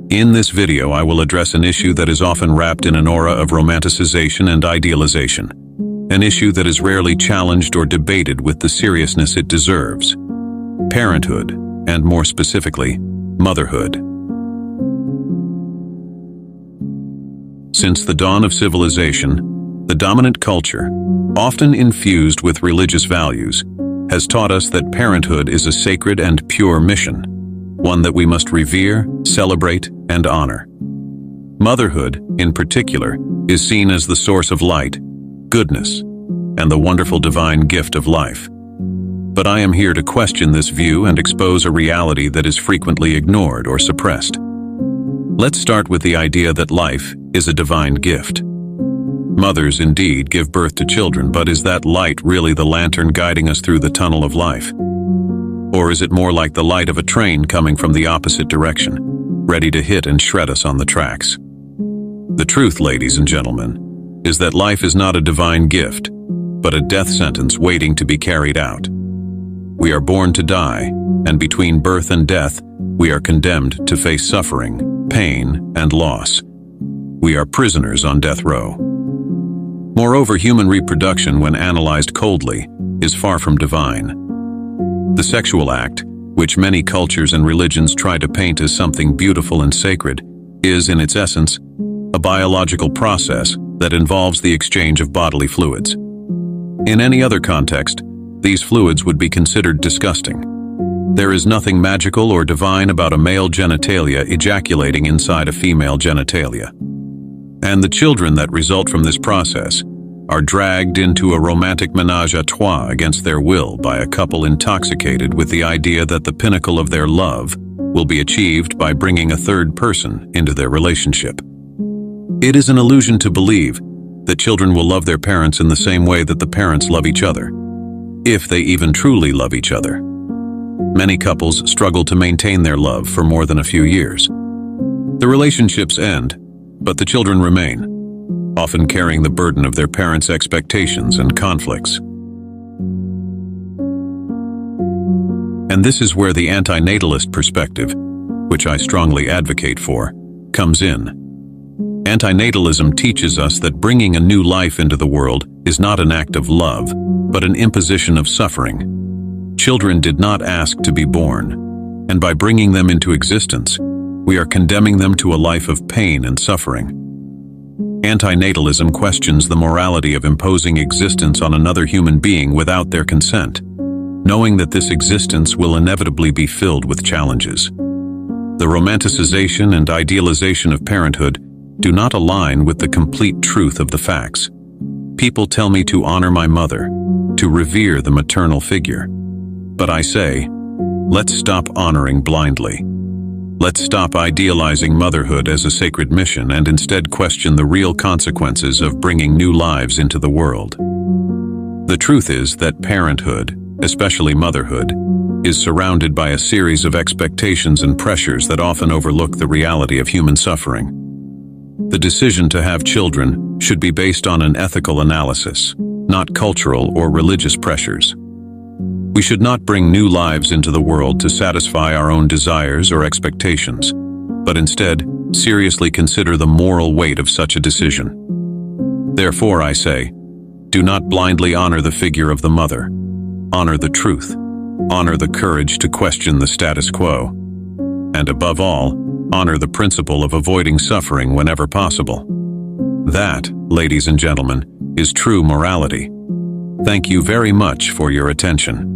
In this video, I will address an issue that is often wrapped in an aura of romanticization and idealization, an issue that is rarely challenged or debated with the seriousness it deserves: parenthood, and more specifically, motherhood. Since the dawn of civilization, the dominant culture, often infused with religious values, has taught us that parenthood is a sacred and pure mission, one that we must revere, celebrate, and honor. Motherhood, in particular, is seen as the source of light, goodness, and the wonderful divine gift of life. But I am here to question this view and expose a reality that is frequently ignored or suppressed. Let's start with the idea that life is a divine gift. Mothers indeed give birth to children, but is that light really the lantern guiding us through the tunnel of life? Or is it more like the light of a train coming from the opposite direction, ready to hit and shred us on the tracks? The truth, ladies and gentlemen, is that life is not a divine gift, but a death sentence waiting to be carried out. We are born to die, and between birth and death, we are condemned to face suffering, pain, and loss. We are prisoners on death row. Moreover, human reproduction, when analyzed coldly, is far from divine. The sexual act, which many cultures and religions try to paint as something beautiful and sacred, is, in its essence, a biological process that involves the exchange of bodily fluids. In any other context, these fluids would be considered disgusting. There is nothing magical or divine about a male genitalia ejaculating inside a female genitalia. And the children that result from this process are dragged into a romantic ménage à trois against their will by a couple intoxicated with the idea that the pinnacle of their love will be achieved by bringing a third person into their relationship. It is an illusion to believe that children will love their parents in the same way that the parents love each other, if they even truly love each other. Many couples struggle to maintain their love for more than a few years. The relationships end, but the children remain, often carrying the burden of their parents' expectations and conflicts. And this is where the antinatalist perspective, which I strongly advocate for, comes in. Antinatalism teaches us that bringing a new life into the world is not an act of love, but an imposition of suffering. Children did not ask to be born, and by bringing them into existence, we are condemning them to a life of pain and suffering. Antinatalism questions the morality of imposing existence on another human being without their consent, knowing that this existence will inevitably be filled with challenges. The romanticization and idealization of parenthood do not align with the complete truth of the facts. People tell me to honor my mother, to revere the maternal figure. But I say, let's stop honoring blindly. Let's stop idealizing motherhood as a sacred mission and instead question the real consequences of bringing new lives into the world. The truth is that parenthood, especially motherhood, is surrounded by a series of expectations and pressures that often overlook the reality of human suffering. The decision to have children should be based on an ethical analysis, not cultural or religious pressures. We should not bring new lives into the world to satisfy our own desires or expectations, but instead seriously consider the moral weight of such a decision. Therefore, I say, do not blindly honor the figure of the mother. Honor the truth. Honor the courage to question the status quo. And above all, honor the principle of avoiding suffering whenever possible. That, ladies and gentlemen, is true morality. Thank you very much for your attention.